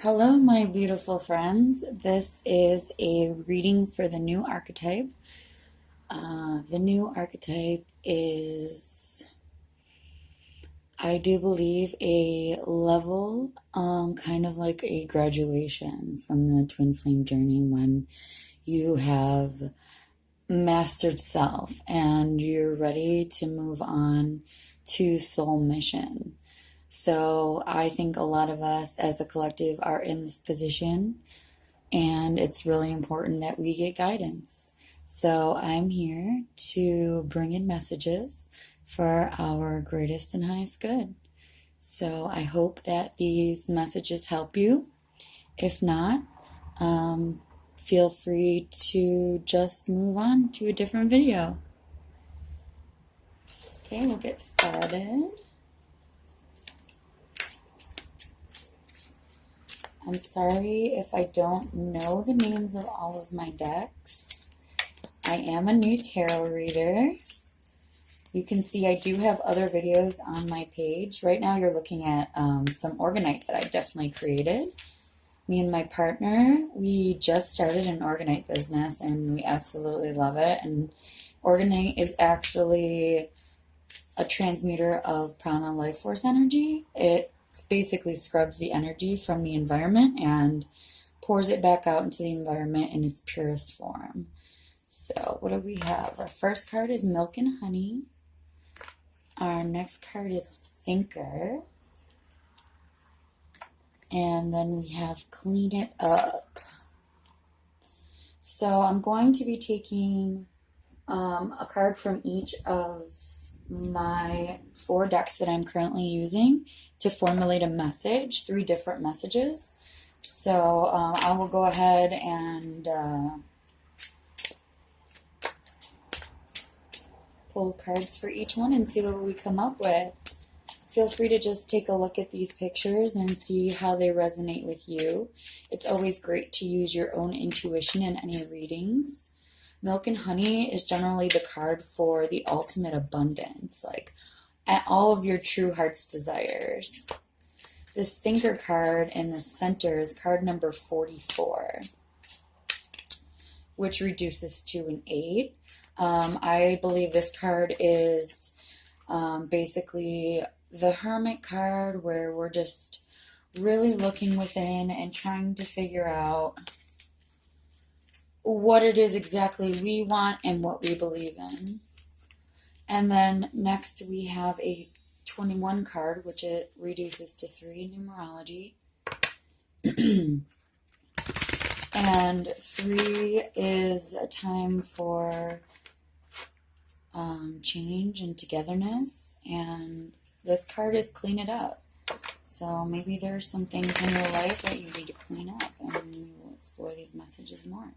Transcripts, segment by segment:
Hello, my beautiful friends. This is a reading for the new archetype. The new archetype is, I do believe, a level, kind of like a graduation from the twin flame journey when you have mastered self and you're ready to move on to soul mission. So I think a lot of us as a collective are in this position, and it's really important that we get guidance. So I'm here to bring in messages for our greatest and highest good. So I hope that these messages help you. If not, feel free to just move on to a different video. Okay, we'll get started. I'm sorry if I don't know the names of all of my decks. I am a new tarot reader. You can see I do have other videos on my page. Right now you're looking at some Orgonite that I definitely created. Me and my partner, we just started an Orgonite business and we absolutely love it. And Orgonite is actually a transmuter of prana life force energy. It basically scrubs the energy from the environment and pours it back out into the environment in its purest form. So what do we have? Our first card is Milk and Honey. Our next card is Thinker. And then we have Clean It Up. So I'm going to be taking a card from each of my 4 decks that I'm currently using to formulate a message, 3 different messages. So I will go ahead and pull cards for each one and see what we come up with. Feel free to just take a look at these pictures and see how they resonate with you. It's always great to use your own intuition in any readings. Milk and Honey is generally the card for the ultimate abundance, like at all of your true heart's desires. This Thinker card in the center is card number 44, which reduces to an 8. I believe this card is basically the Hermit card, where we're just really looking within and trying to figure out what it is exactly we want and what we believe in. And then next we have a 21 card, which it reduces to 3 in numerology. And 3 is a time for change and togetherness. And this card is Clean It Up. So maybe there's some things in your life that you need to clean up, and we will explore these messages more.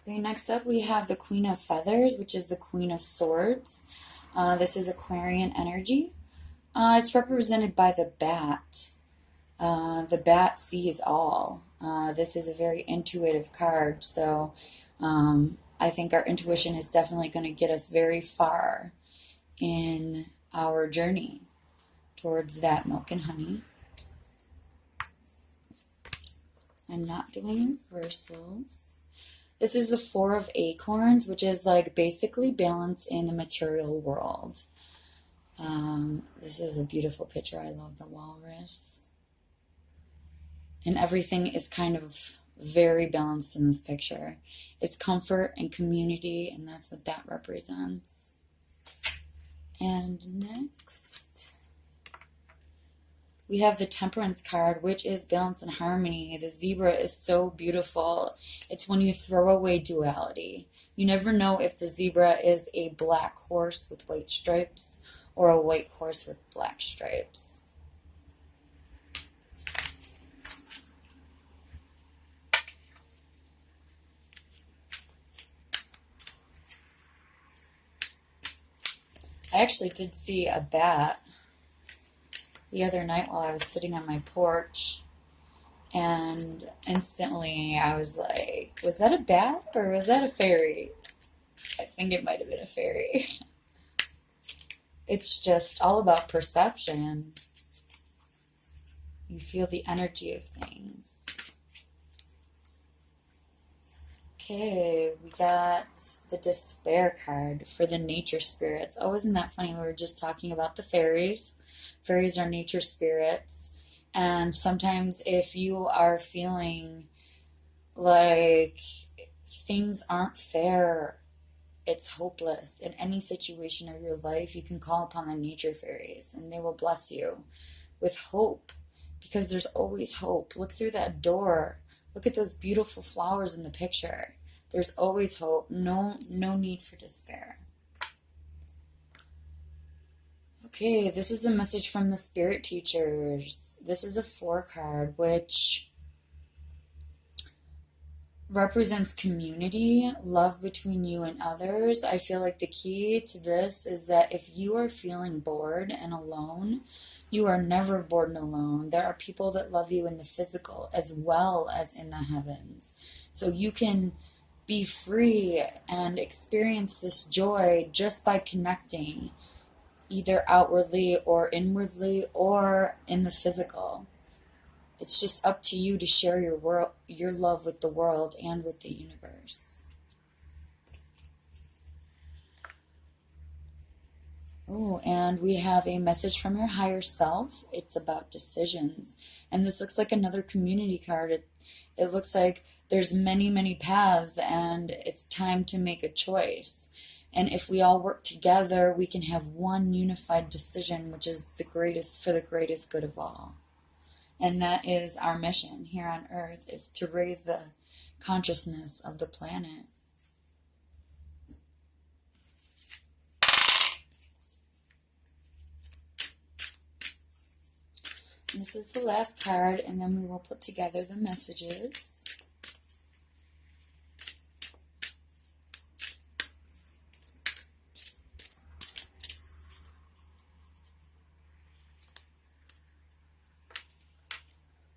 Okay, next up we have the Queen of Feathers, which is the Queen of Swords. This is Aquarian energy. It's represented by the bat. The bat sees all. This is a very intuitive card, so I think our intuition is definitely going to get us very far in our journey towards that Milk and Honey. I'm not doing reversals. This is the 4 of Acorns, which is like basically balance in the material world. This is a beautiful picture. I love the walrus. And everything is kind of very balanced in this picture. It's comfort and community, and that's what that represents. And next, we have the Temperance card, which is balance and harmony. The zebra is so beautiful. It's when you throw away duality. You never know if the zebra is a black horse with white stripes or a white horse with black stripes. I actually did see a bat the other night while I was sitting on my porch, and instantly I was like, was that a bat or was that a fairy? I think it might have been a fairy. It's just all about perception. You feel the energy of things. Okay, we got the despair card for the nature spirits. Oh, isn't that funny? We were just talking about the fairies. Fairies are nature spirits. And sometimes if you are feeling like things aren't fair, it's hopeless in any situation of your life, you can call upon the nature fairies and they will bless you with hope, because there's always hope. Look through that door. Look at those beautiful flowers in the picture. There's always hope. No need for despair. Okay, this is a message from the spirit teachers. This is a 4 card, which represents community, love between you and others. I feel like the key to this is that if you are feeling bored and alone, you are never bored and alone. There are people that love you in the physical as well as in the heavens. So you can be free and experience this joy just by connecting, either outwardly or inwardly or in the physical. It's just up to you to share your love with the world and with the universe. Oh, and we have a message from your higher self. It's about decisions. And this looks like another community card. It looks like there's many paths and it's time to make a choice. And if we all work together, we can have one unified decision, which is the greatest, for the greatest good of all. And that is our mission here on Earth, is to raise the consciousness of the planet. This is the last card, and then we will put together the messages.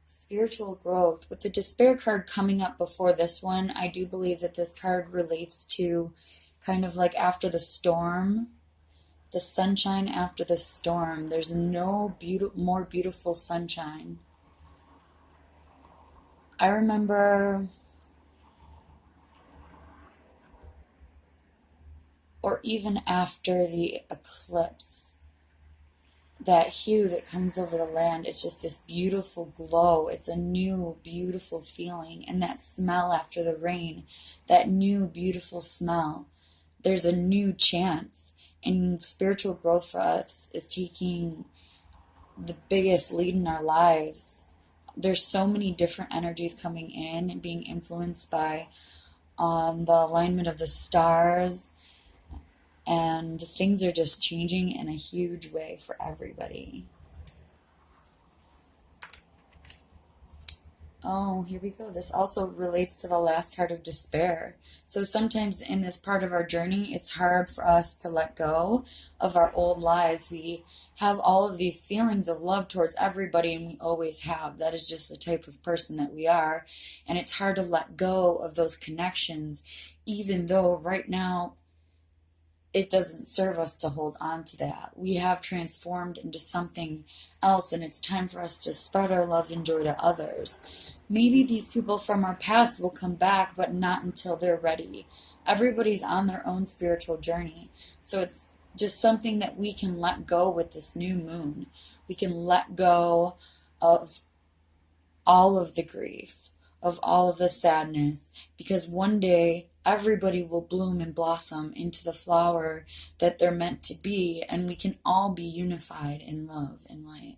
Spiritual growth. With the despair card coming up before this one, I do believe that this card relates to kind of like after the storm, the sunshine after the storm. There's no more beautiful sunshine. I remember, or even after the eclipse, that hue that comes over the land, it's just this beautiful glow. It's a new beautiful feeling. And that smell after the rain, that new beautiful smell, there's a new chance. And spiritual growth for us is taking the biggest lead in our lives. There's so many different energies coming in and being influenced by the alignment of the stars, and things are just changing in a huge way for everybody. Oh, here we go. This also relates to the last card of despair. So sometimes in this part of our journey, it's hard for us to let go of our old lives. We have all of these feelings of love towards everybody, and we always have. That is just the type of person that we are. And it's hard to let go of those connections, even though right now it doesn't serve us to hold on to that. We have transformed into something else, and it's time for us to spread our love and joy to others. Maybe these people from our past will come back, but not until they're ready. Everybody's on their own spiritual journey. So it's just something that we can let go with this new moon. We can let go of all of the grief, of all of the sadness, because one day everybody will bloom and blossom into the flower that they're meant to be, and we can all be unified in love and light.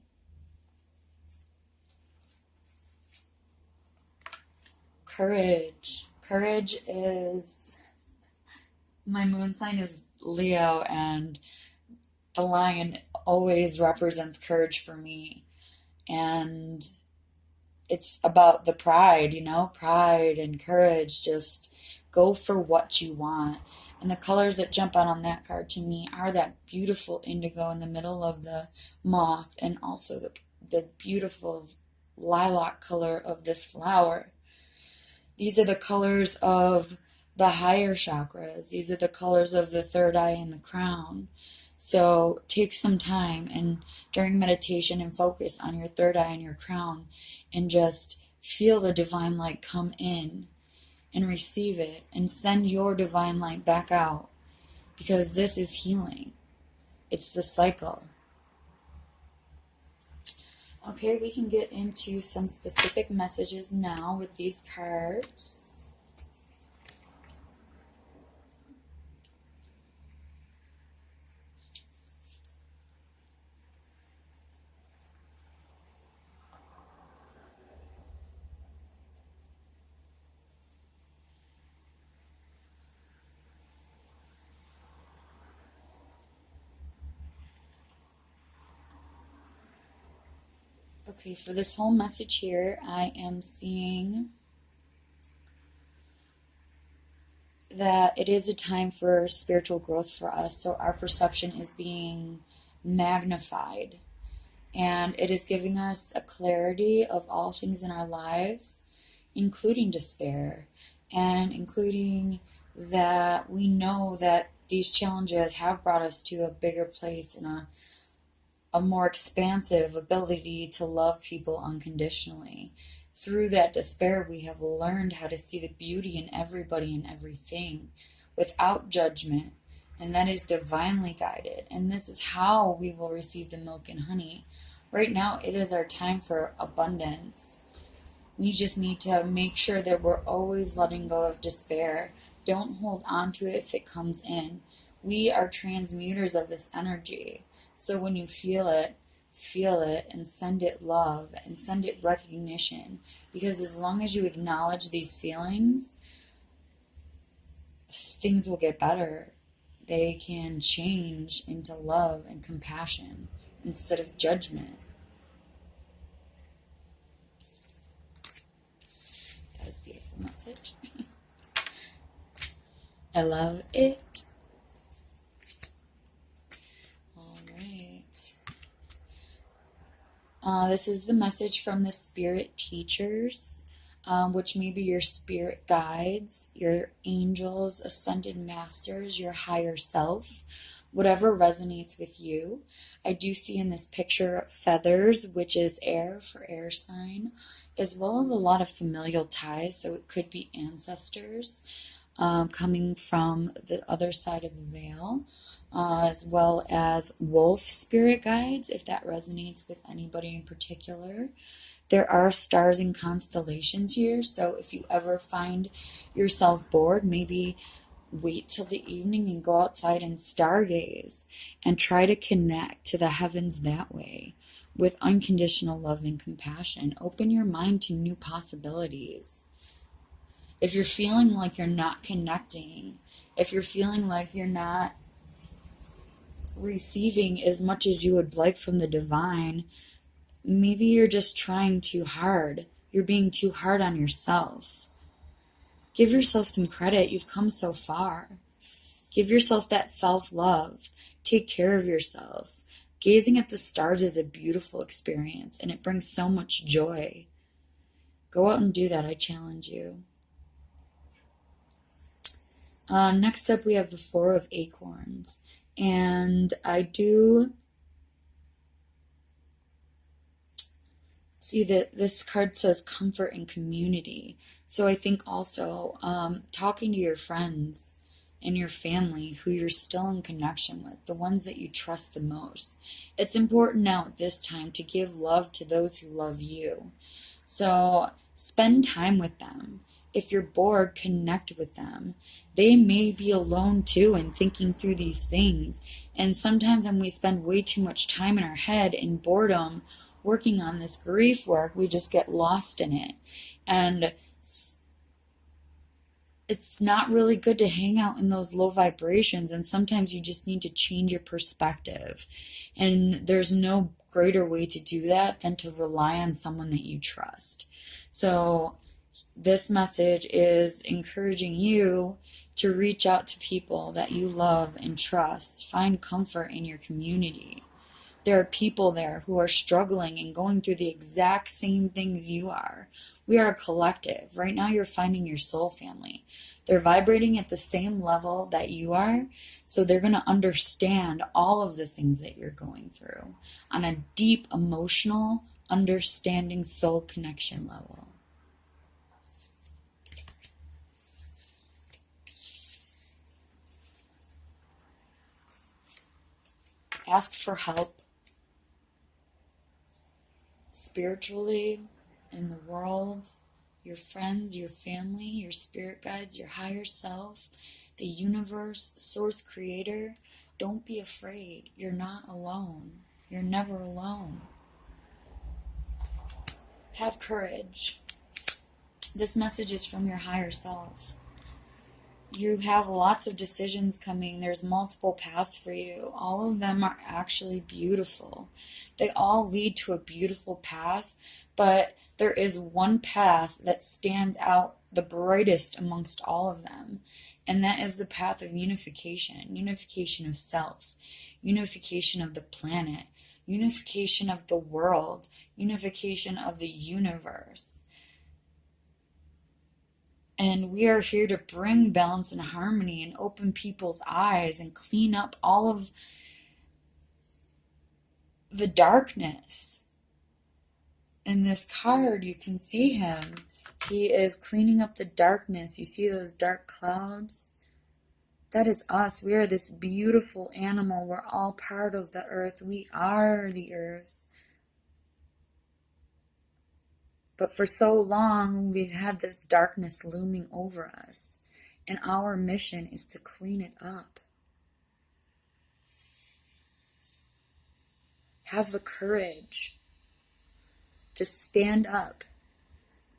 Courage. Courage is, my moon sign is Leo, and the lion always represents courage for me. And it's about the pride, pride and courage. Just go for what you want. And the colors that jump out on that card to me are that beautiful indigo in the middle of the moth, and also the beautiful lilac color of this flower. These are the colors of the higher chakras. These are the colors of the third eye and the crown. So take some time and during meditation and focus on your third eye and your crown and just feel the divine light come in and receive it and send your divine light back out, because this is healing. It's the cycle. Okay, we can get into some specific messages now with these cards. Okay, for this whole message here, I am seeing that it is a time for spiritual growth for us. So our perception is being magnified, and it is giving us a clarity of all things in our lives, including despair, and including that we know that these challenges have brought us to a bigger place and a more expansive ability to love people unconditionally. Through that despair, we have learned how to see the beauty in everybody and everything without judgment, and that is divinely guided. And this is how we will receive the milk and honey. Right now, it is our time for abundance. We just need to make sure that we're always letting go of despair. Don't hold on to it if it comes in. We are transmuters of this energy. So when you feel it and send it love and send it recognition. Because as long as you acknowledge these feelings, things will get better. They can change into love and compassion instead of judgment. That was a beautiful message. I love it. This is the message from the spirit teachers, which may be your spirit guides, your angels, ascended masters, your higher self, whatever resonates with you. I do see in this picture feathers, which is air for air sign, as well as a lot of familial ties. So it could be ancestors coming from the other side of the veil. As well as wolf spirit guides, if that resonates with anybody in particular. There are stars and constellations here, so if you ever find yourself bored, maybe wait till the evening and go outside and stargaze and try to connect to the heavens that way with unconditional love and compassion. Open your mind to new possibilities. If you're feeling like you're not connecting, if you're feeling like you're not receiving as much as you would like from the divine, maybe you're just trying too hard. You're being too hard on yourself. Give yourself some credit. You've come so far. Give yourself that self-love. Take care of yourself. Gazing at the stars is a beautiful experience, and it brings so much joy. Go out and do that. I challenge you. Next up, we have the Four of Acorns. And I do see that this card says comfort and community. So I think also talking to your friends and your family who you're still in connection with, the ones that you trust the most. It's important now at this time to give love to those who love you. So spend time with them. If you're bored, connect with them. They may be alone too and thinking through these things. And sometimes when we spend way too much time in our head in boredom working on this grief work, we just get lost in it. And it's not really good to hang out in those low vibrations. And sometimes you just need to change your perspective. And there's no greater way to do that than to rely on someone that you trust. So this message is encouraging you to reach out to people that you love and trust. Find comfort in your community. There are people there who are struggling and going through the exact same things you are. We are a collective. Right now, you're finding your soul family. They're vibrating at the same level that you are, so they're going to understand all of the things that you're going through on a deep emotional, understanding soul connection level. Ask for help spiritually, in the world, your friends, your family, your spirit guides, your higher self, the universe, source creator. Don't be afraid. You're not alone. You're never alone. Have courage. This message is from your higher self. You have lots of decisions coming. There's multiple paths for you. All of them are actually beautiful. They all lead to a beautiful path, but there is one path that stands out the brightest amongst all of them, and that is the path of unification. Unification of self, unification of the planet, unification of the world, unification of the universe. And we are here to bring balance and harmony and open people's eyes and clean up all of the darkness. In this card, you can see him. He is cleaning up the darkness. You see those dark clouds? That is us. We are this beautiful animal. We're all part of the earth. We are the earth. But for so long, we've had this darkness looming over us, and our mission is to clean it up. Have the courage to stand up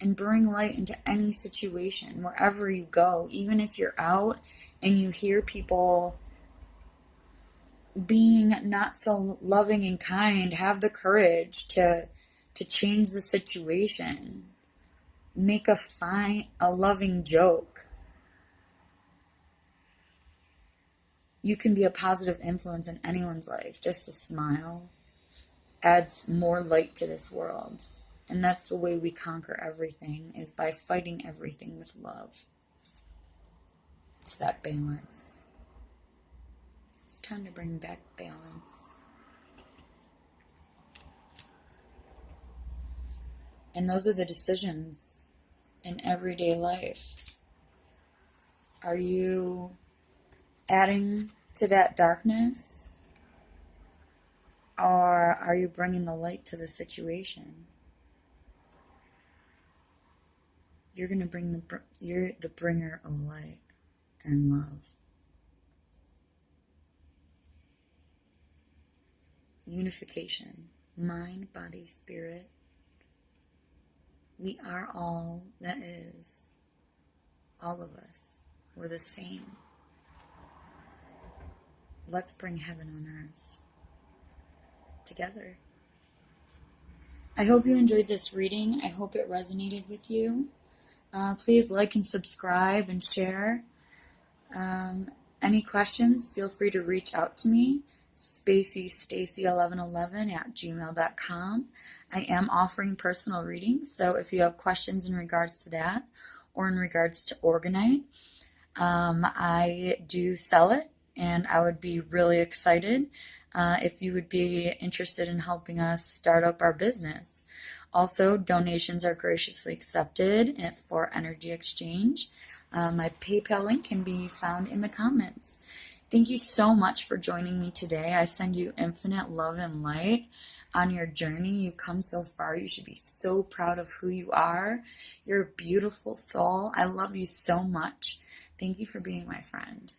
and bring light into any situation, wherever you go. Even if you're out and you hear people being not so loving and kind, have the courage to change the situation. Make a loving joke. You can be a positive influence in anyone's life. Just a smile adds more light to this world. And that's the way we conquer everything, is by fighting everything with love. It's that balance. It's time to bring back balance. And those are the decisions in everyday life. Are you adding to that darkness? Or are you bringing the light to the situation? You're going to bring you're the bringer of light and love. Unification. Mind, body, spirit. We are all that is. All of us. We're the same. Let's bring heaven on earth. Together. I hope you enjoyed this reading. I hope it resonated with you. Please like and subscribe and share. Any questions, feel free to reach out to me. SpaceyStacy1111@gmail.com. I am offering personal readings, so if you have questions in regards to that or in regards to Organite, I do sell it, and I would be really excited if you would be interested in helping us start up our business. Also, donations are graciously accepted for energy exchange. My PayPal link can be found in the comments. Thank you so much for joining me today. I send you infinite love and light on your journey. You've come so far. You should be so proud of who you are. You're a beautiful soul. I love you so much. Thank you for being my friend.